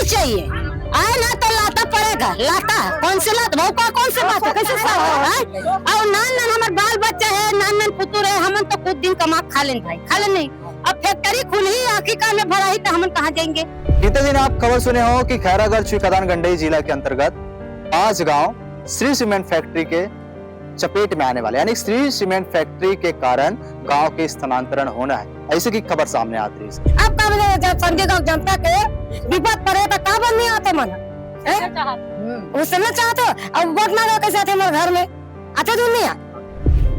नहीं चाहिए। आए ना तो लाता पड़ेगा, लाता कौन से लात भाव का कौन से बात है, कैसे सब और नान हमारे बाल बच्चा है, नान पुतुर है, हम तो कुछ दिन कमा खा लें भाई, खा ले नहीं। अब फैक्ट्री खुली आखिरकार में भरा ही तो हम कहाँ जाएंगे। बीते दिन आप खबर सुने हो कि खैरागढ़ छुईखदान गंडई जिला के अंतर्गत 5 गांव श्री सीमेंट फैक्ट्री के चपेट में आने वाले, यानी श्री सीमेंट फैक्ट्री के कारण गांव के स्थानांतरण होना है, ऐसे की खबर सामने आती है। अब का संजय गांव जनता के विपद पड़े तो का बन नहीं आते मन उससे न चाहते अब वोट मांगो कैसे आते हमारे घर में आते दुनिया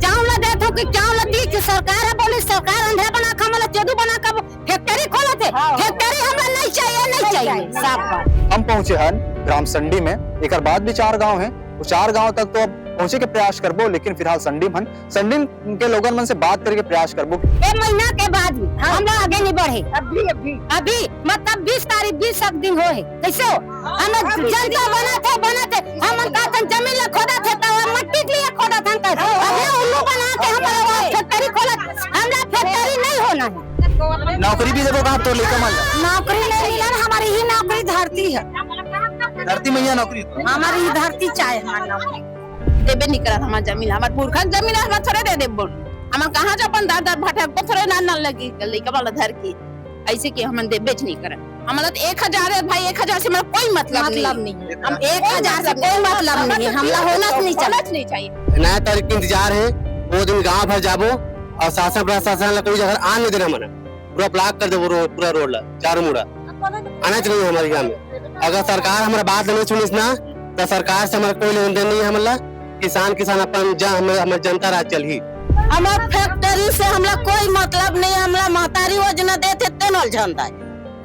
चावल देते कि चावल दी कि सरकार है, बोली सरकार अंधेरा बना खा मतलब चेदू बना कर फैक्ट्री खोलते, फैक्ट्री हमें नहीं चाहिए, नहीं चाहिए साफ बात। हम पहुंचे हैं ग्राम संडी में, एक बाद भी 4 गांव हैं, वो 4 गांव तक तो अब पहुंचे के प्रयास करबो, लेकिन फिलहाल संडी के लोगन मन से बात करके प्रयास करबो। एक महीना के बाद भी हम लोग आगे नहीं बढ़े, अभी मतलब 20 तारीख 20 दिन हो है, कैसे हो हम जनता बना थे हम का जमीन ला खोदा थे तो मट्टी के लिए खोदा था, अभी उल्लू बना के हमारा फैक्ट्री खोला, हमरा फैक्ट्री नहीं होना है। नौकरी भी देबो कहां तो लेकर मान नौकरी नहीं मिला, हमारी ही नौकरी धरती है, धरती मैया नौकरी हमारी ही धरती चाहे हमारी नौकरी देबे नहीं करत हमार जमीन, हमार पुरखन जमीन है, थोड़े दे देबो हम कहां जा अपन दादा भाटा को थोड़े ना लगी लइका वाला धर की ऐसे कि हम देबे नहीं करे। हमारा तो 1000 है भाई, 1000 से हमारा कोई मतलब नहीं, हम 1000 से कोई मतलब नहीं, हमला होना नहीं चाहिए। नया तारीख का इंतजार है, वो दिन गांव भर जाबो और शासन प्रशासन कोई जगह आने देना मना, पूरा ब्लॉक कर देबो पूरा रोड ला चारों मुड़ा आना चाहिए हमारे गांव में। अगर सरकार हमारा बात नहीं सुनिस ना तो सरकार से हमारा कोई लेन देन नहीं है, हमला किसान अपन हमारे जनता राज चल ही। हमारे फैक्ट्री से हमला कोई मतलब नहीं, हमला महतारी योजना देते तेनल झंडा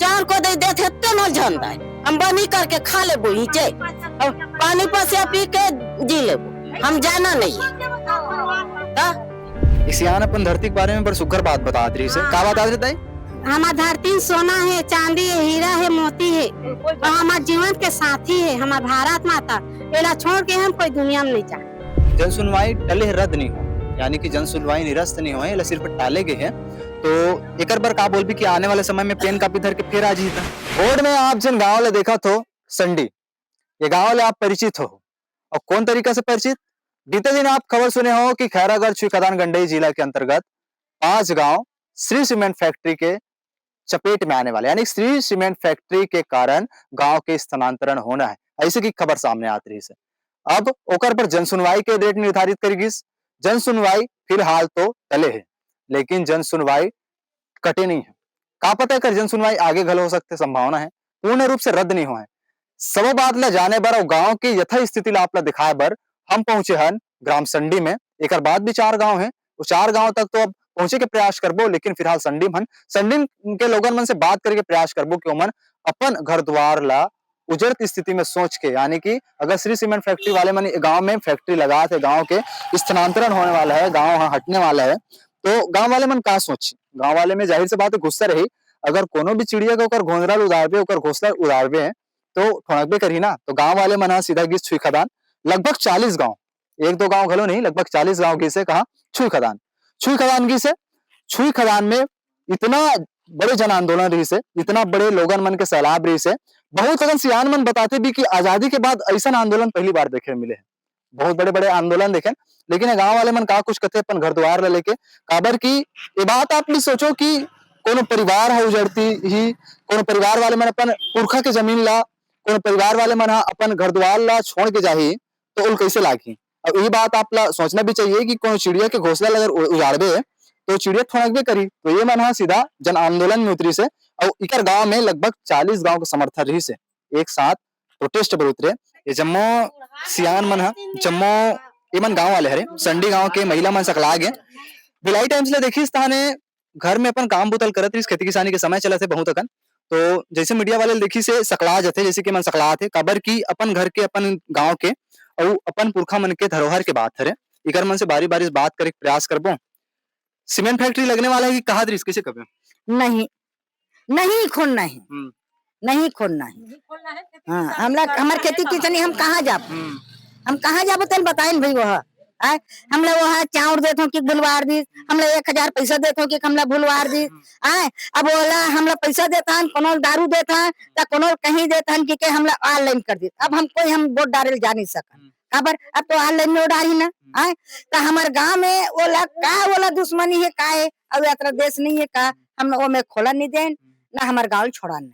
चार को दे देते तेनल झंडा हम बनी करके खा ले वो नीचे और पानी पसे पी के जी ले, हम जाना नहीं है। इस यान अपन धरती के बारे में बड़ सुघर बात बता रही से, का बात रही? हमारा धरती सोना है, चांदी है, हीरा है, मोती है और हमारे जीवन के साथी है, हमारा भारत माता, एला छोड़ के हम कोई दुनिया में नहीं चाहते। जन सुनवाई टले रद्द नहीं हो, यानी कि जन सुनवाई निरस्त नहीं हुए, सिर्फ टाले गए हैं, तो एक बार का बोल भी कि आने वाले समय में पेन कापी धर के फिर आ जीता। बोर्ड में आप जन गांव ले देखा तो संडी, ये गांव ले आप परिचित हो, और कौन तरीका से परिचित? बीते दिन आप खबर सुने हो कि खैरागढ़ छुईखदान गंडई जिला के अंतर्गत 5 गांव श्री सीमेंट फैक्ट्री के चपेट में आने वाले, यानी श्री सीमेंट फैक्ट्री के कारण गांव के स्थानांतरण होना है, ऐसे की खबर सामने आती रही है। अब ओकर पर जन सुनवाई के डेट निर्धारित करेगी। जन सुनवाई फिलहाल तो टले है, लेकिन जन सुनवाई कटे नहीं है, का पता कर जन सुनवाई आगे घल हो सकते, संभावना है पूर्ण रूप से रद्द नहीं हुआ है। सब बात ला जाने बर और गांव की यथा स्थिति ला आप दिखाए बर हम पहुंचे हन ग्राम संडी में, एक बाद भी 4 गांव है, वो 4 गांव तक तो अब पहुंचे के प्रयास करबो, लेकिन फिलहाल संडी के लोगन मन से बात करके प्रयास करबो कि ओमन अपन घर द्वार ला उजड़त स्थिति में सोच के, यानी कि अगर श्री सीमेंट फैक्ट्री वाले मन गांव में फैक्ट्री लगा थे, गांव के स्थानांतरण होने वाला है, गांव हटने वाला है, तो गांव वाले मन का सोच, गांव वाले में जाहिर से बात है गुस्सा रही, अगर कोनो भी चिड़िया के ओकर घोंसला उड़ावे ओकर घोंसला उड़ावे तो ठोनकबे करी ना, तो गांव वाले मन सीधा गिस छुईखदान लगभग 40 गांव, 1-2 गांव घलो नहीं, लगभग 40 गांव की से कहा छुईखदान की से छुईखदान में इतना बड़े जन आंदोलन रही से, इतना बड़े लोगन मन के सैलाब रही से, बहुत अगन सियान मन बताते भी कि आजादी के बाद ऐसा आंदोलन पहली बार देखे मिले हैं, बहुत बड़े बड़े आंदोलन देखे, लेकिन गांव वाले मन का कुछ कहते अपन घर द्वार ला लेके काबर की ये बात आप भी सोचो कि कोनो परिवार है उजड़ती ही, कोनो परिवार वाले मन अपन पुरखा के जमीन ला, कोनो परिवार वाले मन अपन घर द्वार ला छोड़ के जाही तो उल कैसे लागी। अब ये बात आप ला सोचना भी चाहिए कि कोनो चिड़िया के घोंसला अगर उजाड़बे तो चिड़िया ठोनकबे करी, तो ये मन सीधा जन आंदोलन में उतरी से, और इकर गांव में लगभग 40 गांव के समर्थन रही से एक साथ प्रोटेस्ट पर उतरे। ये जम्मो सियान मन जम्मो ये मन गांव वाले हरे, संडी गांव के महिला मन सकला गए बिलाई टाइम्स ले देखी स्थाने घर में अपन काम बुतल करत रही, खेती किसानी के समय चलत है बहुत अकन, तो जैसे मीडिया वाले देखी से सकला जाते, जैसे कि मन सकला थे काबर की अपन घर के अपन गांव के और अपन पुरखा मन के धरोहर के बात हरे, इकर मन से बारी बारी बात करे प्रयास करबो। सीमेंट फैक्ट्री लगने वाला है कि कहा दृश्य कैसे कबे नहीं खोलना है, नहीं खोलना है। हाँ, हमार खेती किसानी हम कहाँ जाब, हम कहाँ जाब तन बताइन भाई वह आय हमला वहाँ चाउर देत हो कि भुलवार दी, हमला 1000 पैसा देत हो कि हमला भुलवार दी। आय अब ओला हमला पैसा देता हन, कोनो दारू देता हन त कोनो कहीं देता हन कि हमला ऑनलाइन कर दी। अब हम वोट डाले जा नहीं सकन, खबर अब तो ऑनलाइन में डाली ना। आय तो हमारे गांव में ओला दुश्मनी है का है, अब यात्रा देश नहीं है का, हम वो में खोला नहीं देन ना हमारे गाँव छोड़ा नहीं।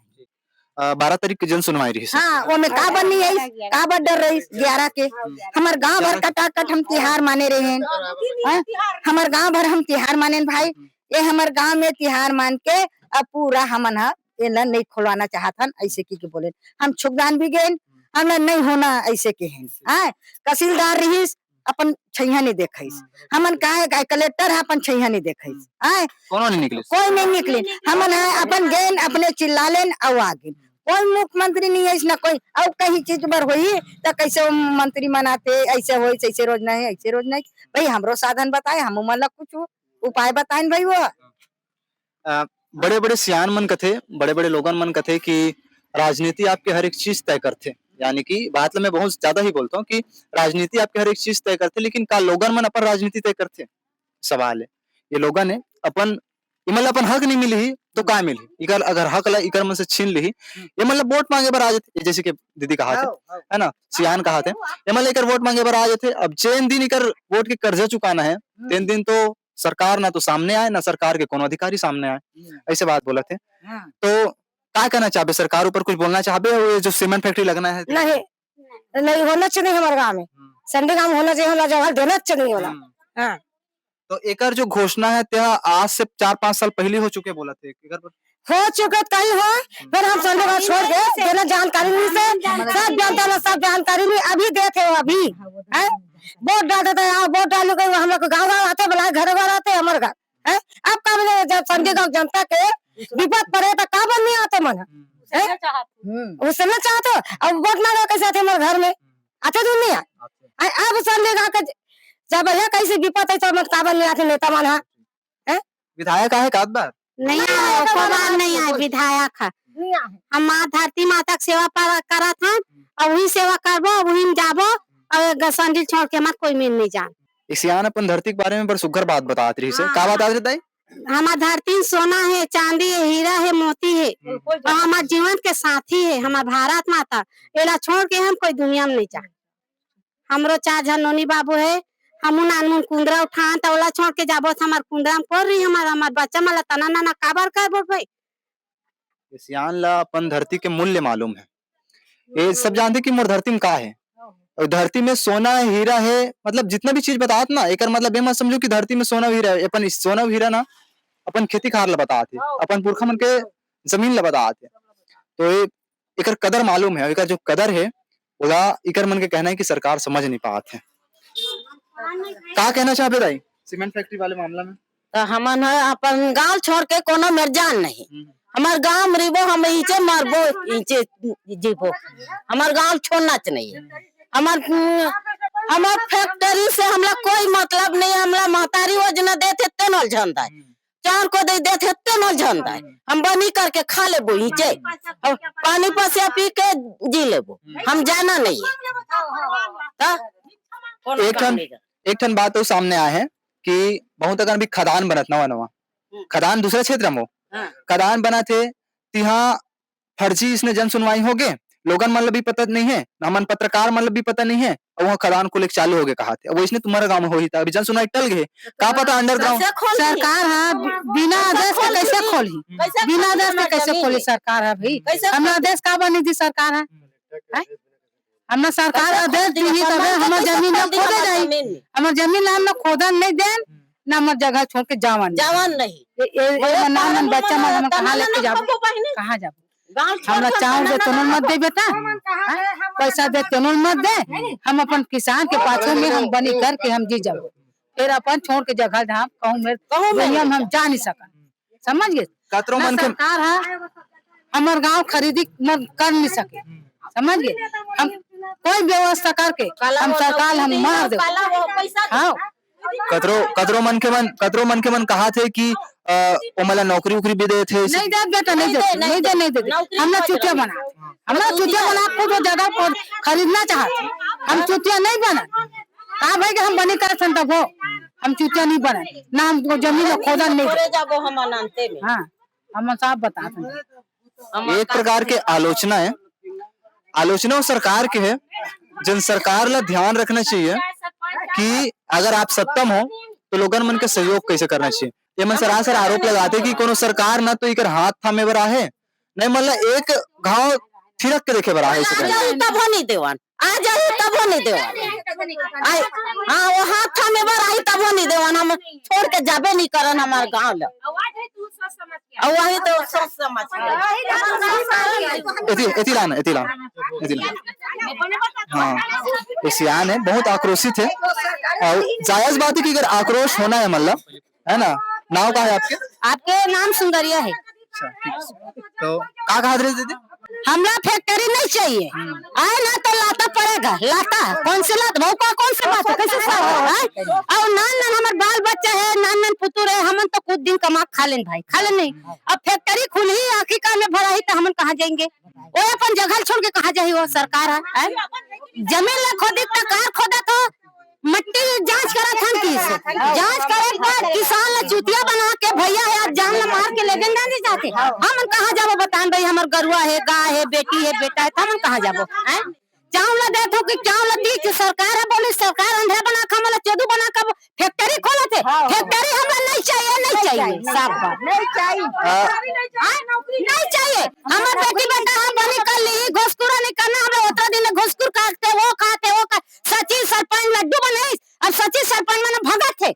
12 तारीख की जन सुनवाई रही सर। हाँ वो में का बनी है, का बड़ डर रही 11 के। हमारे गांव भर कटाकट हम तिहार माने रहे हैं, हमारे गांव भर हम तिहार माने भाई। ये हमारे गांव में तिहार मान के अब पूरा हमन ये नहीं खोलवाना चाहतन, ऐसे की बोले हम छुकदान भी गए, हमला नहीं होना ऐसे के हैं। तहसीलदार रहीस अपन छैया नहीं देखिस, हमन का कलेक्टर है अपन छैया नहीं देखिस। कौन नहीं निकले, कोई नहीं निकले, हमन है अपन गए अपने चिल्ला लेन और आगे। कोई मुख्यमंत्री नहीं है इसना कोई, और कहीं चीज बर हुई तो कैसे वो मंत्री मनाते, ऐसे हो ऐसे रोज नहीं, ऐसे रोज नहीं। भाई हमरो साधन बताए, हम मतलब कुछ उपाय बताए भाई। वो बड़े बड़े सियान मन कथे, बड़े बड़े लोगन मन कथे कि राजनीति आपके हर एक चीज तय करते, यानी कि बात मैं बहुत ज्यादा ही बोलता हूँ कि राजनीति आपके हर एक चीज तय करते, लेकिन का लोगन मन अपन राजनीति तय करते। सवाल है ये लोगन है अपन मतलब अपन हक नहीं मिली तो का मिली, इकर अगर हक ला इकर मन से छीन ली ये मतलब वोट मांगे बर आ जाते, जैसे कि दीदी कहा थे है ना, सियान कहा थे ये मतलब इकर वोट मांगे बर आ जाते। अब जेन दिन इकर वोट के कर्जा चुकाना है तीन दिन तो सरकार ना तो सामने आए ना सरकार के कोनो अधिकारी सामने आए, ऐसे बात बोला थे। तो क्या कहना चाहते सरकार ऊपर कुछ बोलना चाहते हो, ये जो सीमेंट फैक्ट्री लगना है नहीं होना चाहिए हमारे गाँव में, संडे गाँव होना चाहिए, होला जगह देना चाहिए होला। हाँ तो एकर जो घोषणा है त्या आज से 4-5 साल पहले हो चुके बोला थे, हो चुके कहीं हो, फिर हम संडे गाँव छोड़ के देना जानकारी नहीं से सब जानता है, सब जानकारी नहीं अभी देते हो अभी वोट डाल देते हैं, वोट डालने को हम लोग गाँव आते बुलाए घर घर आते हमारे घर है। अब का जब संडे गाँव जनता के विपद पड़े तो का बन नहीं आते मन उससे ना चाहते, अब वोट मांगा कैसे आते हमारे घर में आते दुनिया। अब संडे गाँव के जब है कैसे विपद है तो का बन नहीं आते नेता मन है। विधायक आए का बार नहीं आए, को बार नहीं आए विधायक है। हम माँ धरती माता की सेवा करा था और वही सेवा करबो, वही में जाबो और संडे छोड़ के हमारे कोई मिल नहीं जान। सियान अपन धरती के बारे में बड़ सुघर बात बतात रही से, का बता देता है हमारा धरती सोना है, चांदी है, हीरा है, मोती है और हमारे जीवन के साथी है हमारा भारत माता। एला छोड़ के हम कोई दुनिया में नहीं जा। हमरो 4 जनोनी बाबू है, हम नानमुन कुंदरा उठान तौला छोड़ के जाबो हमार कुंदरा में पड़ रही हमार बच्चा मला तना नाना काबर करबो भाई। सियान ला अपन धरती के मूल्य मालूम है, ये सब जानते कि मोर धरती में का है, और धरती में सोना है हीरा है, मतलब जितना भी चीज बतात ना एकर मतलब ये मत समझो कि धरती में सोना हीरा है, अपन सोना हीरा ना अपन खेती खार ला बतात है, अपन पुरखा मन के जमीन ला बतात है। तो ये एकर कदर मालूम है, एकर जो कदर है ओला इकर मन के कहना है कि सरकार समझ नहीं पात है। का कहना चाहते दाई सीमेंट फैक्ट्री वाले मामला में? तो हमन अपन गांव छोड़ के कोनो मेर जान नहीं, हमार गांव मरीबो हम इचे मरबो इचे जीबो, हमार गांव छोड़ना नहीं। हमार फैक्ट्री से हमला कोई मतलब नहीं, हमला महतारी योजना देते तेनल झंडा है, चार को दे देते तेनल झंडा है, हम बनी करके खा लेबो इचे और पानी पसिया पी के जी लेबो, हम जाना नहीं है। एक ठन बात तो सामने आए हैं कि बहुत अगर भी खदान बनत नवा नवा खदान दूसरे क्षेत्र में खदान बना थे तिहा फर्जी इसने जन सुनवाई हो गए, लोगन मतलब भी पता नहीं है, हमन पत्रकार मतलब भी पता नहीं है, और वहाँ खदान को लेकर चालू हो गए कहा थे, वो इसने तुम्हारे गांव में हो ही था, अभी जन सुनवाई टल गए, का पता अंडरग्राउंड सरकार है बिना आदेश के कैसे खोली, बिना आदेश के कैसे खोली सरकार है भाई, हमारा आदेश का बनी थी सरकार है, हमारा सरकार आदेश दी तबे हमार जमीन ना खोदे जाई, हमार जमीन हम लोग खोदन नहीं देन ना हमार जगह छोड़ के जावन नहीं, ये नाम बच्चा मन हम कहां लेके जाबो, कहां जाबो, हमरा चावल दे तोन मत दे बेटा, पैसा दे तोन मत दे, हम अपन किसान के पाछे में हम बनी करके हम जी जाबो, फिर अपन छोड़ के जगह धाम कहूं में दुनिया में हम जा नहीं सकन, समझ गए। कतरो मन के सरकार है हमार गांव खरीदी कर नहीं सके, समझ गए, हम कोई व्यवस्था करके हम सरकार हम मार दे। हाँ कतरो मन के मन कहा थे कि ओमला नौकरी उकरी भी दे थे, नहीं दे बेटा नहीं दे हमने चुटिया बना खुद जगह को खरीदना चाहते, हम चुटिया नहीं बना का भाई हम बने कर संतब हो हम चूतिया नहीं बने ना हमको जमीन खोदा नहीं जाबो हम अनंते में हाँ हम साफ बता एक प्रकार के आलोचना है, आलोचना सरकार की है, जन सरकार ला ध्यान रखना चाहिए कि अगर आप सत्ता में हो तो लोगन मन के सहयोग कैसे करना चाहिए। ये मन सरासर आरोप लगाते कि कोनो सरकार ना तो इकर हाथ थामे बर आहे नहीं, मतलब एक घाव थिरक के देखे बर आहे तब हो नहीं देवान आ जाई तब हो नहीं देवान आई हां वो हाथ थामे बर आई तब हो नहीं देवान हम छोड़ के जाबे नहीं करन हमार गांव ला और वही तो सोच समझ एतिलान हाँ ये सियान है, बहुत आक्रोशित है और जायज बात है कि अगर आक्रोश होना है मतलब है ना। नाव का है आपके नाम सुंदरिया है। तो का कहा दीदी हमरा फैक्ट्री नहीं चाहिए आए ना तो लाता पड़ेगा लाता कौन से लात भाव का कौन सी बात है कैसे साहब और नान हमारे बाल बच्चा है नान पुतुर है हमन तो कुछ दिन कमा खा लेन भाई खा लेन नहीं अब फैक्ट्री खुली आखिर का में भरा ही तो हमन कहाँ जाएंगे वो अपन जगह छोड़ के कहाँ जाए वो सरकार है जमीन ला खोदी तो कार खोदा तो मट्टी जांच करा था जांच करे बाद किसान ला चुतिया बना के भैया है जान ला मार के लेकिन नहीं जाते हम कहाँ जाबो बतान भाई हमार गरुआ है गाय है बेटी है बेटा है हम कहाँ जाबो हैं चावल ला देथो कि चावल ला दी कि सरकार है बोली सरकार अंधेरा बना के हमला चोदू बना के फैक्ट्री खोले थे फैक्ट्री हमरा नहीं चाहिए साफ बात नहीं चाहिए हमार बेटी बेटा हम बनी कर ली घुसखोरा नहीं करना हमरा उतना दिन घुसखोर काटते वो सचिव सरपंच लड्डू बने अब सचिव सरपंच मैंने भगत थे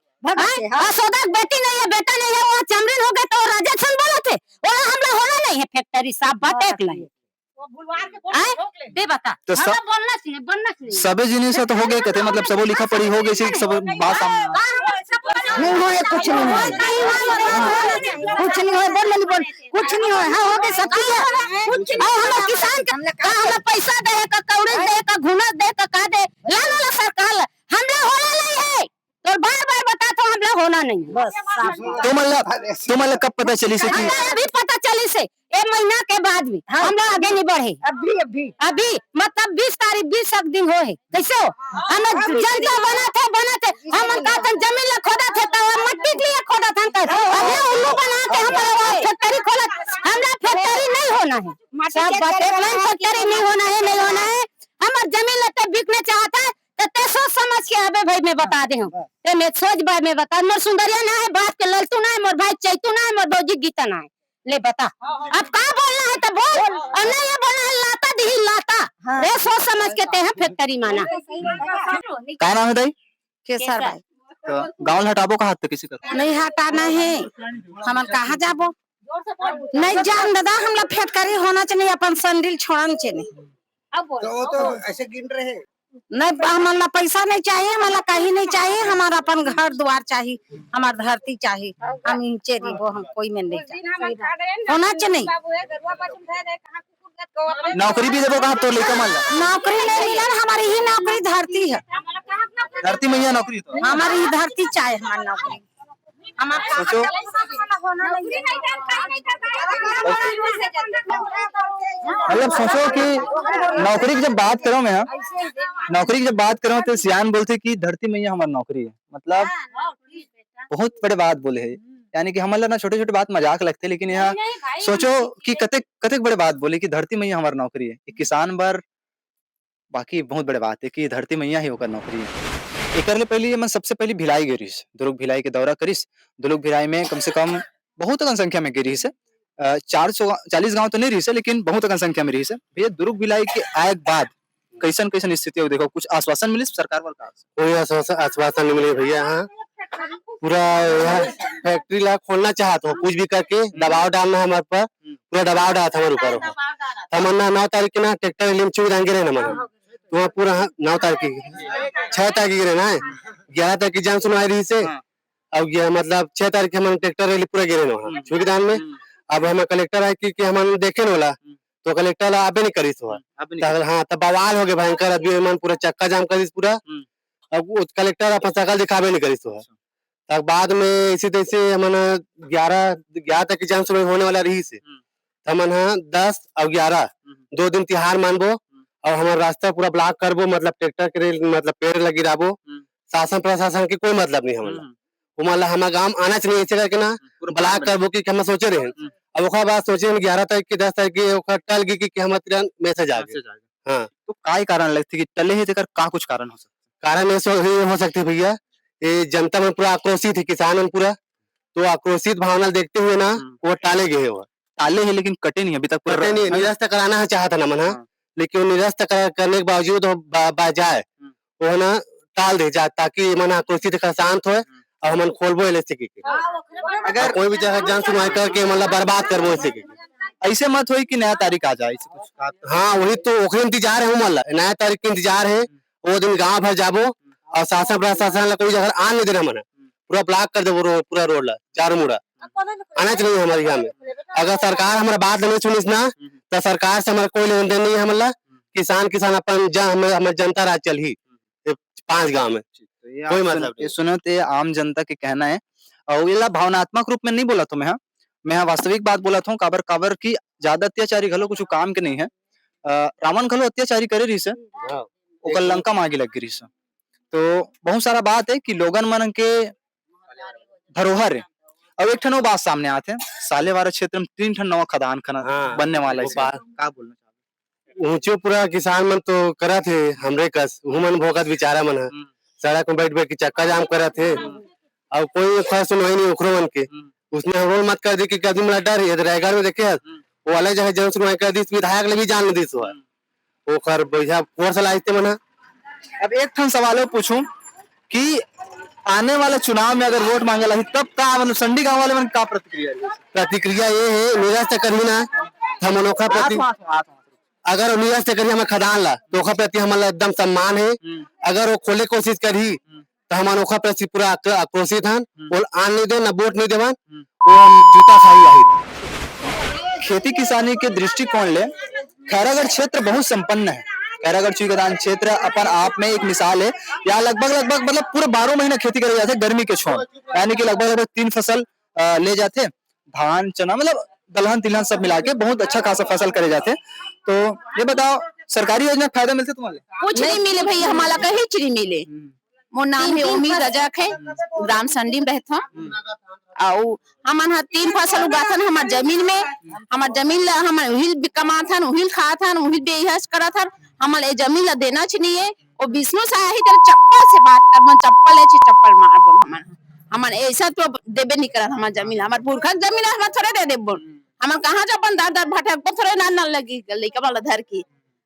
असोदा बेटी नहीं है बेटा नहीं है वो चमरीन हो गए तो राजा सन बोला थे वो हमला होना नहीं है फैक्ट्री साफ बात एक लाई दे बता तो बोलना चाहिए सबे जिनिस तो हो गए कहते मतलब सबो लिखा पढ़ी हो गई सब बात सामने नहीं हो कुछ नहीं बोल कुछ नहीं हो हाँ हो गए सब हम किसान का हम पैसा दे का कौड़ी दे का घुना दे का दे ला सरकार हमला होना नहीं है तो बार बता तो हमला होना नहीं बस तो मतलब कब पता चली से अभी पता चली से एक महीना के बाद भी हमला आगे नहीं बढ़े अभी मतलब 20 तारीख 20 दिन हो है कैसे हो हम जनता बना थे हम का जमीन ला खोदा थे तो मट्टी लिए खोदा था अभी उल्लू बना के हमारा फैक्ट्री खोला हमरा फैक्ट्री नहीं होना है सब बात एक लाइन फैक्ट्री नहीं होना है हमार जमीन ला तब बिकने चाहता है तो सोच समझ के अबे भाई मैं बता दे हूं ते मैं सोच भाई मैं बता मोर सुंदरिया ना है बात के ललतू ना है मोर भाई चैतू ना है मोर दौजी गीता ना है ले बता अब का बोलना है तो बोल और नहीं ये बोलना है लाता दी लाता रे सोच समझ के ते हैं फैक्ट्री माना क्या नाम है दाई केसर भाई तो गांव हटाबो का हाथ किसी का नहीं हटाना है हम कहाँ जाबो नहीं जान दादा हमला फैक्ट्री होना चाहिए अपन संडिल छोड़न चाहिए अब तो ऐसे गिन रहे नहीं हमारा पैसा नहीं चाहिए हमारा कहीं नहीं चाहिए हमारा अपन घर द्वार चाहिए हमारा धरती चाहिए हम नीचे रिबो हम कोई में नहीं चाहिए होना चाहिए नौकरी भी देबो का तो लेकर मान नौकरी नहीं मिला हमारी ही नौकरी धरती है धरती मैया नौकरी तो हमारी ही धरती चाहिए हमारी नौकरी सोचो मतलब सोचो कि नौकरी की जब बात करो मैं नौकरी की जब बात करो तो सियान बोलते कि धरती मैया हमारी नौकरी है मतलब बहुत बड़े बात बोले है यानी कि हमारे ना छोटे छोटे बात मजाक लगते हैं लेकिन यहाँ सोचो कि कतेक कतेक बड़े बात बोले कि धरती मैया हमारी नौकरी है किसान बर बाकी बहुत बड़े बात है कि धरती मैया ही होकर नौकरी है एक पहले मैं सबसे पहले भिलाई गिरीस दुर्ग भिलाई के दौरा करीस दुर्ग भिलाई में कम से कम बहुत अगन संख्या में गिरी है 440 गांव तो नहीं रही है लेकिन बहुत अगन संख्या में रही है भैया दुर्ग भिलाई के आए बाद कैसन कैसन स्थिति हो देखो कुछ आश्वासन मिली सरकार वाला कोई आश्वासन नहीं मिले भैया यहाँ पूरा फैक्ट्री ला खोलना चाहते हो कुछ भी करके दबाव डालना हमारे पर पूरा दबाव डाला था हमारे ऊपर हमने 9 तारीख के ना ट्रैक्टर लिमचू गिरे ना हमारे तो वहाँ पूरा 9 तारीख की 6 तारीख की गिरे ना 11 तारीख की जान सुनवाई रही से अब मतलब 6 तारीख के हमारे ट्रैक्टर रैली पूरा गिरे ना छुगदान में अब हमें कलेक्टर आए कि हम देखे न वाला तो कलेक्टर आबे नहीं करी हाँ तब बवाल हो गए भयंकर अभी पूरा चक्का जाम करी पूरा अब कलेक्टर अपन शकल दिखाबे नहीं करी तब बाद में इसी तैसे हमने 11 तक की जान सुनवाई होने वाला रही से हमन 10 और 11 2 दिन तिहार मानबो और हमारा रास्ता पूरा ब्लॉक करबो मतलब ट्रैक्टर के मतलब पेड़ लगी राबो शासन प्रशासन के कोई मतलब नहीं हमला वो मतलब हमारा गांव आना चाहिए ऐसे करके ना ब्लॉक करबो की हम सोचे रहे अब ओकरा बाद सोचे 11 तारीख के 10 तारीख के ओकरा टल गई कि हम तुरंत मैसेज आ गए हाँ तो काय कारण लगती कि टले है तेकर का कुछ कारण हो सकता कारण ऐसे ही हो सकते भैया ये जनता में पूरा आक्रोशित है किसान में पूरा तो आक्रोशित भावना देखते हुए ना वो टाले गए वो टाले है लेकिन कटे नहीं अभी तक पूरा पता नहीं निरस्त कराना चाहता ना मना लेकिन वो निरस्त करने के बावजूद जाए वो ना टाल दे जाए ताकि मन आक्रोशित शांत हो और हम खोलबो इलेक्ट्रिसिटी के अगर कोई भी जगह जन सुनवाई करके मतलब बर्बाद करबो इलेक्ट्रिसिटी ऐसे मत होई कि नया तारीख आ जाए ऐसे कुछ हाँ वही तो ओकरे इंतजार है मतलब नया तारीख के इंतजार है वो दिन गांव भर जाबो और शासन प्रशासन कोई जगह आने देना मना पूरा ब्लॉक कर देबो पूरा रोड ला चारों मुड़ा आना चाहिए हमारे यहाँ में अगर सरकार हमारा बात नहीं सुनिस ना तो सरकार से हमारा कोई लेन देन नहीं है मतलब किसान अपन हमारे जनता राज चल ही 5 गांव में कोई मतलब ये सुनो ते आम जनता के कहना है और ये भावनात्मक रूप में नहीं बोला तो मैं यहाँ वास्तविक बात बोला था काबर काबर की ज्यादा अत्याचारी घलो कुछ काम के नहीं है रावण घलो अत्याचारी करे रही से ओकर लंका मांगे लग गई से तो बहुत सारा बात है कि लोगन मन के धरोहर है अब एक ठन बात सामने आते हैं साले वाला क्षेत्र में 3 ठन नवा खदान खना बनने वाला है का बोलना ऊंचे पूरा किसान मन तो करा थे हमरे कस हुमन भोगत बेचारा मन सड़क में बैठ बैठ के चक्का जाम करा थे और कोई फैसला सुनवाई नहीं उखरो मन के उसने रोल मत कर दी कि कभी मेरा डर है रायगढ़ में देखे वो अलग जगह जन सुनवाई कर दी विधायक ले भी जान नहीं दी सो वो खर बढ़िया फोर्स लाइते मना अब एक ठन सवाल पूछूं कि आने वाले चुनाव में अगर वोट मांगे लगी तब का मतलब संडी गांव वाले मन का प्रतिक्रिया ये है निराश करही ना हम अनोखा प्रति अगर निराश करी हमें खदान ला तो ओखा प्रति हमारा एकदम सम्मान है अगर वो खोले कोशिश करी तो हम अनोखा प्रति पूरा आक्रोशित हैं वो आन नहीं दे ना वोट नहीं देवन वो हम जूता खाई आई खेती किसानी के दृष्टिकोण ले खैरागढ़ क्षेत्र बहुत संपन्न है खैरागढ़ चुईगदान क्षेत्र अपन आप में एक मिसाल है यहाँ लगभग मतलब पूरे 12 महीना खेती करे जाते गर्मी के छोड़ यानी कि लगभग 3 फसल ले जाते धान चना मतलब दलहन तिलहन सब मिला के बहुत अच्छा खासा फसल करे जाते तो ये बताओ सरकारी योजना फायदा मिलते तुम्हारे कुछ नहीं मिले भैया हमारा कहीं चीज नहीं मिले मोर नाम है उम्मीद रजक है ग्राम संडी में रहता और हमन 3 फसल उगाथन हमार जमीन में हमार जमीन ला हम उहिल कमाथन उहिल खाथन उहिल बेहस करथन हमन ए जमीन ला देना चाहिए और विष्णु साया ही तेरे चप्पल से बात कर मन चप्पल है चप्पल मार बोल हमन ऐसा तो देबे नहीं करत हमार जमीन हमार पुरखा जमीन हम थोड़े दे देब बोल हमन कहां जा अपन दादा भटक को थोड़े ना लगी लइका वाला धर की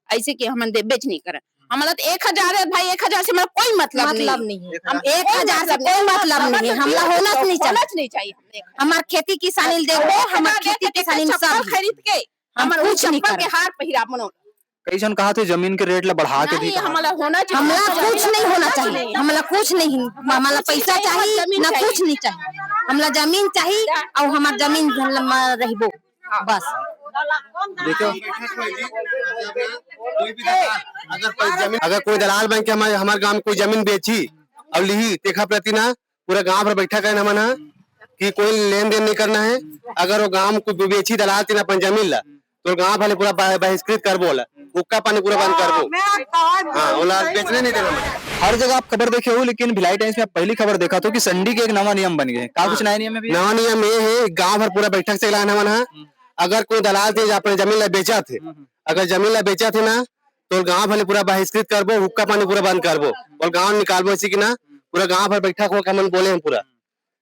ऐसे कि हमन देबे नहीं करत हमारा 1000 है भाई 1000 से मेरा कोई मतलब नहीं है हम 1000 से कोई मतलब नहीं है हमला होना नहीं चाहिए हमार खेती किसानी देखो हमार खेती किसानी सब खरीद के हमार ऊंच चप्पल के हार पहिरा मनो कई जन कहा थे जमीन के रेट ला बढ़ा के दी हमारा होना चाहिए हमारा कुछ नहीं होना चाहिए हमारा कुछ नहीं हमारा पैसा चाहिए ना कुछ नहीं चाहिए हमारा जमीन चाहिए और हमार जमीन रहबो बस देखो अगर कोई दलाल बन के हमारे गांव में कोई जमीन बेची और ली तेखा प्रति ना पूरा गांव पर बैठा करना मना कि कोई लेन देन नहीं करना है अगर वो गांव को बेची दलाल तीन अपन जमीन ला तो गांव वाले पूरा बहिष्कृत कर बोला हुक्का पानी पूरा बंद कर बो हाँ वो बेचने नहीं देना हर जगह आप खबर देखे हो लेकिन भिलाई टाइम्स में पहली खबर देखा तो कि संडी के एक नवा नियम बन गए का कुछ नया नियम है नवा नियम ये है गांव भर पूरा बैठक से लाना मना अगर कोई दलाल थे अपने जमीन ला बेचा थे अगर जमीन ला बेचा थे ना तो गांव वाले पूरा बहिष्कृत करबो हुक्का पानी पूरा बंद करबो और गांव निकालबो इसी की ना पूरा गांव भर बैठक हो हम बोले हम पूरा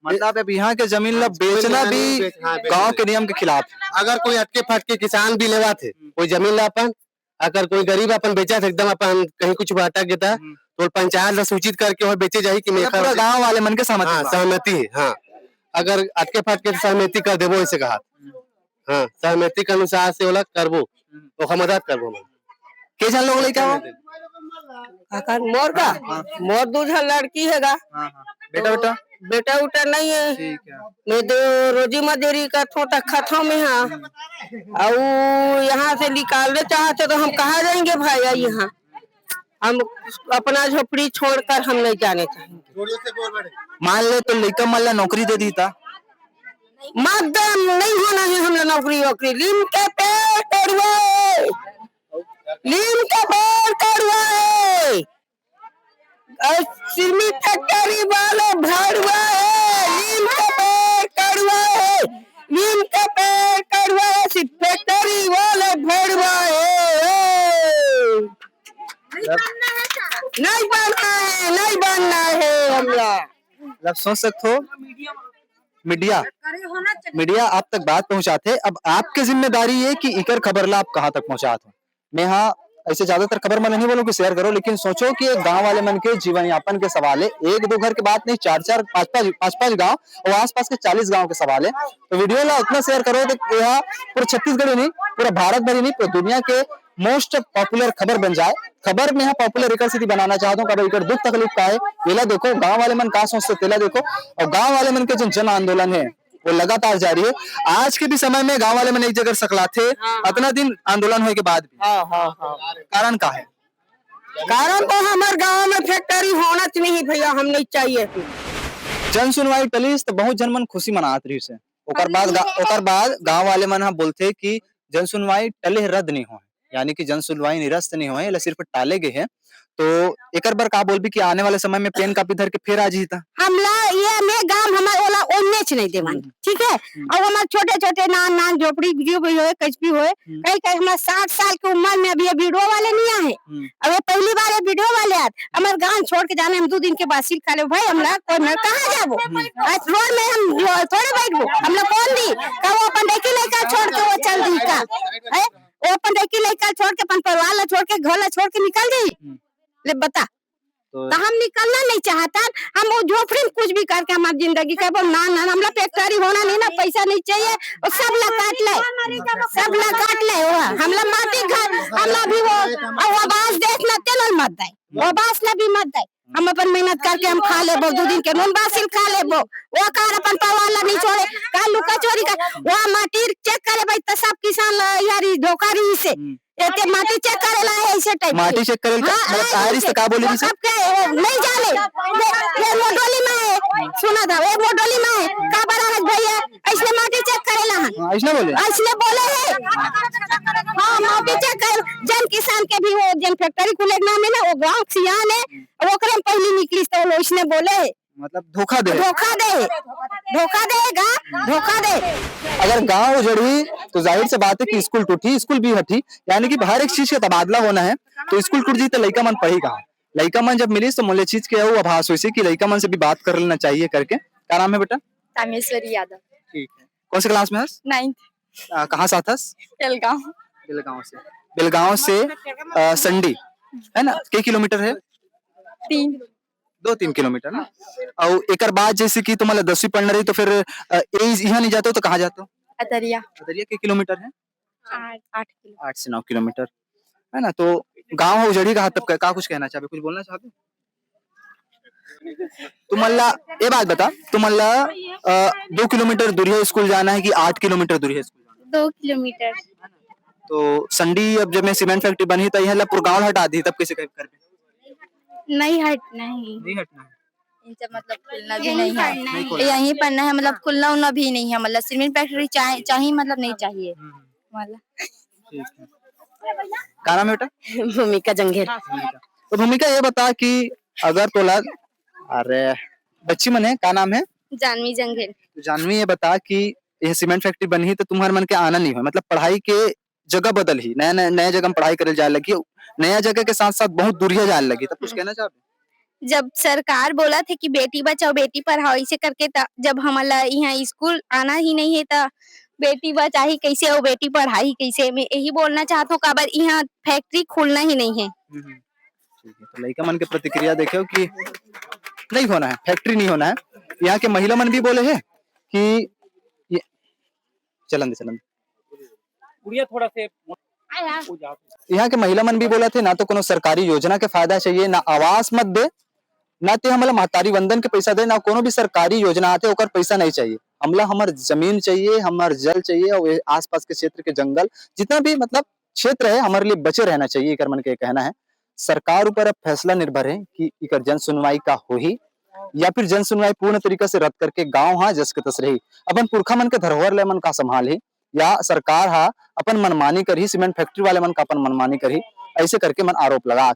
मतलब अब यहाँ के जमीन ला बेचना भी गांव के नियम के खिलाफ अगर कोई अटके फटके किसान भी लेवा थे कोई जमीन ला अपन अगर कोई गरीब अपन बेचा थे एकदम अपन कहीं कुछ अटक गया तो पंचायत ला सूचित करके और बेचे जाए कि पूरा गांव वाले मन के सहमति है हाँ अगर अटके फटके सहमति कर देवो ऐसे कहा हाँ सहमति के अनुसार से वाला करबो तो मदद करबो के जन लोग लेके मोर का मोर 2 लड़की हैगा बेटा बेटा बेटा उटा नहीं है ठीक है मैं तो रोजी मजदूरी का छोटा खतों में हाँ और यहाँ से निकालने चाहते तो हम कहाँ जाएंगे भाई यहाँ हम अपना झोपड़ी छोड़कर हम नहीं जाने चाहेंगे मान ले तो लड़का मल्ला नौकरी दे दी था मदम नहीं होना है हम नौकरी वोकरी लीम के पेड़ तोड़वे लीम के पेड़ तोड़वे सिमी फैक्ट्री वाले भड़वा है, नीम का पेड़ कड़वा है, नीम का पेड़ कड़वा है, सिर्फ फैक्ट्री वाले भड़वा है। नहीं बनना है हमला। आप सोच सकते हो मीडिया आप तक बात पहुंचाते, अब आपकी जिम्मेदारी है कि इकर खबर ला आप कहाँ तक पहुंचाते हो। मैं हाँ ऐसे ज्यादातर खबर मैं नहीं बोलूं कि शेयर करो, लेकिन सोचो कि एक गांव वाले मन के जीवन यापन के सवाल है, एक दो घर की बात नहीं, 4-4 5-5 गांव और आसपास के 40 गांव के सवाल है। तो वीडियो ला उतना शेयर करो तो यह पूरा छत्तीसगढ़ ही नहीं, पूरा भारत भर ही नहीं, पूरी दुनिया के मोस्ट पॉपुलर खबर बन जाए। खबर में यहाँ पॉपुलर एक सिटी बनाना चाहता हूँ, कभी दुख तकलीफ का है येला देखो, गांव वाले मन का सोचते तेला देखो, और गांव वाले मन के जो जन आंदोलन है वो लगातार जारी है। आज के भी समय में गांव वाले मन एक जगह सकलाथे इतना दिन आंदोलन होने के बाद भी। कारण क्या है? कारण तो हमारे गांव में फैक्ट्री होना नहीं भैया, हम नहीं चाहिए। जन सुनवाई टलीस तो बहुत जन मन खुशी मनात रही से, ओकर बाद गांव वाले मन हाँ बोलते कि जन सुनवाई टले रद्द नहीं हो, यानी कि जन सुनवाई निरस्त नहीं हुए, सिर्फ टाले गए हैं। तो एक बार का बोल भी कि आने वाले समय में पेन कापी धर के फिर आ जीता हमला ये में गांव हमारे ओला ओन्नेच नहीं देवन, ठीक है। और हमारे छोटे छोटे नान झोपड़ी जो भी होए कुछ भी होए, कई हमारे 60 साल की उम्र में अभी वीडियो वाले नहीं आए, अब ये पहली बार वीडियो वाले आए। हमारे गांव छोड़ के जाने हम 2 दिन के बाद सील खा ले भाई, हमला कोई कहाँ जाबो, आज रोड में हम थोड़े बैठबो, हमला कौन दी का वो अपन देखी लेकर छोड़ के वो चल दी का, वो अपन देखी लेकर छोड़ के अपन परिवार ला छोड़ के घर ला छोड़ के निकल गई। ले बता तो हम निकलना नहीं चाहता, हम वो झोपड़ी में कुछ भी करके हमारी जिंदगी का ना हमला फैक्ट्री होना नहीं ना, पैसा नहीं चाहिए, और सब ला काट ले वो हमला माटी घर हमला भी वो आवाज देखना तेल मत दे, वो बास ला भी मत दे, हम अपन मेहनत करके हम खा ले 2 दिन के नून बासिल खा ले वो कार अपन परिवार ला नहीं छोड़े का लुका चोरी का वो माटी चेक करे भाई, तो सब किसान यारी धोखा रही से एते माटी चेक करेला है ऐसे टाइप माटी चेक करे मतलब तारीख से का बोली थी सब क्या नहीं जाने ये मोडोली में है, सुना था वो मोडोली में है का बड़ा है भैया, ऐसे माटी चेक करेला है, ऐसे बोले है। हां माटी चेक कर जन किसान के भी वो जन फैक्ट्री खुले नाम है ना, वो गांव सियान है, वो करे पहली निकली तो उसने बोले मतलब धोखा देगा, धोखा दे। अगर गांव उजड़ी तो जाहिर से बात है कि स्कूल टूटी, स्कूल भी हटी, यानी कि हर एक चीज का तबादला होना है। तो स्कूल टूट जी तो लड़का मन पढ़ी कहाँ, लड़का मन जब मिली तो मूल्य चीज के वो आभास हुई कि लड़का मन से भी बात कर लेना चाहिए करके। क्या नाम है बेटा? तामेश्वरी यादव। ठीक है, कौन से क्लास में हस? 9th। कहाँ से आथस? बेलगांव से संडी है ना, कई किलोमीटर है? 2-3 किलोमीटर ना। और एक बाद जैसे कि तुम्हारा 10वीं पढ़ना रही तो फिर यहाँ नहीं जाते हो तो कहाँ जाते हो? अतरिया के किलोमीटर है? 8 से 9 किलोमीटर है ना। तो गांव उजड़ी का तब का कुछ कहना चाहते, कुछ बोलना चाहते? तुम्हारा ये बात बता, तुम्हारा 2 किलोमीटर दूरी स्कूल जाना है कि 8 किलोमीटर दूरी है स्कूल जाना? 2 किलोमीटर। तो संडी अब जब मैं सीमेंट फैक्ट्री बनी तो यहाँ पूरा गाँव हटा दी, तब कैसे कर नहीं हटना है, इनसे मतलब खुलना भी नहीं है, यहीं पढ़ना है, मतलब खुलना उलना भी नहीं है, मतलब सीमेंट फैक्ट्री चाहिए मतलब नहीं चाहिए मतलब। क्या नाम है बेटा? भूमिका जंगेर। तो भूमिका ये बता कि अगर तोला अरे बच्ची मन है, क्या नाम है? जानवी जंगेर। तो जानवी ये बता कि यह सीमेंट फैक्ट्री बनी तो तुम्हारे मन के आना नहीं हो, मतलब पढ़ाई के जगह बदल ही, नया जगह में पढ़ाई करे जाए लगी, नया जगह के साथ साथ बहुत दूरिया जाने लगी, तब कुछ कहना चाहते? जब सरकार बोला था कि बेटी बचाओ बेटी पढ़ाओ इसे करके, जब हमारा यहाँ स्कूल आना ही नहीं है तो बेटी बचाई कैसे और बेटी पढ़ाई कैसे, मैं यही बोलना चाहता हूँ काबर यहाँ फैक्ट्री खुलना ही नहीं है। ठीक है, तो लड़का मन के प्रतिक्रिया देखो कि नहीं होना है, फैक्ट्री नहीं होना है। यहाँ के महिला मन भी बोले है कि चलन थोड़ा से यहाँ के महिला मन भी बोला थे ना तो कोनो सरकारी योजना के फायदा चाहिए, ना आवास मत दे, ना ते हमला महतारी वंदन के पैसा दे, ना कोनो भी सरकारी योजना आते ओकर पैसा नहीं चाहिए, हमला हमार जमीन चाहिए, हमार जल चाहिए, और आसपास के क्षेत्र के जंगल जितना भी मतलब क्षेत्र है हमारे लिए बचे रहना चाहिए, कर मन के कहना है। सरकार ऊपर अब फैसला निर्भर है कि इकर जन सुनवाई का हो ही या फिर जन सुनवाई पूर्ण तरीके से रद्द करके गाँव हाँ जस के तस रही, अपन पुरखा मन के धरोहर ले मन का संभाल ही, या सरकार हा अपन मनमानी कर ही, सीमेंट फैक्ट्री वाले मन का अपन मनमानी कर ही, ऐसे करके मन आरोप लगा।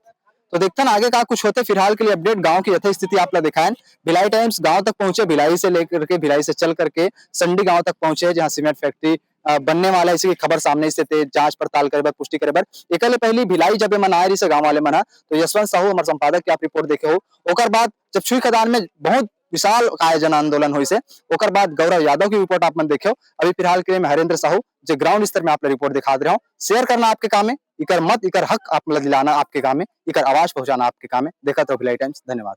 तो देखते हैं आगे का कुछ होते। फिलहाल के लिए अपडेट गांव की यथास्थिति आप लोग दिखाएं। भिलाई टाइम्स गांव तक पहुंचे, भिलाई से लेकर के भिलाई से चल करके संडी गांव तक पहुंचे, जहां सीमेंट फैक्ट्री बनने वाला है। इसकी खबर सामने से थे, जांच पड़ताल करे बर, पुष्टि करे बर एकले पहली भिलाई जब मन आए रही से गांव वाले मना, तो यशवंत साहू हमारे संपादक की आप रिपोर्ट देखे हो। ओकर बाद जब छुई खदान में बहुत विशाल काय जन आंदोलन हुई से, ओकर बाद गौरव यादव की रिपोर्ट आप मन देखे हो। अभी फिलहाल के लिए मैं हरेंद्र साहू जो ग्राउंड स्तर में आप रिपोर्ट दिखा दे रहा हूँ। शेयर करना आपके काम है, इकर मत इकर हक आप दिलाना आपके काम है, इकर आवाज पहुंचाना आपके काम है। देखा तो भिलाई टाइम्स, धन्यवाद।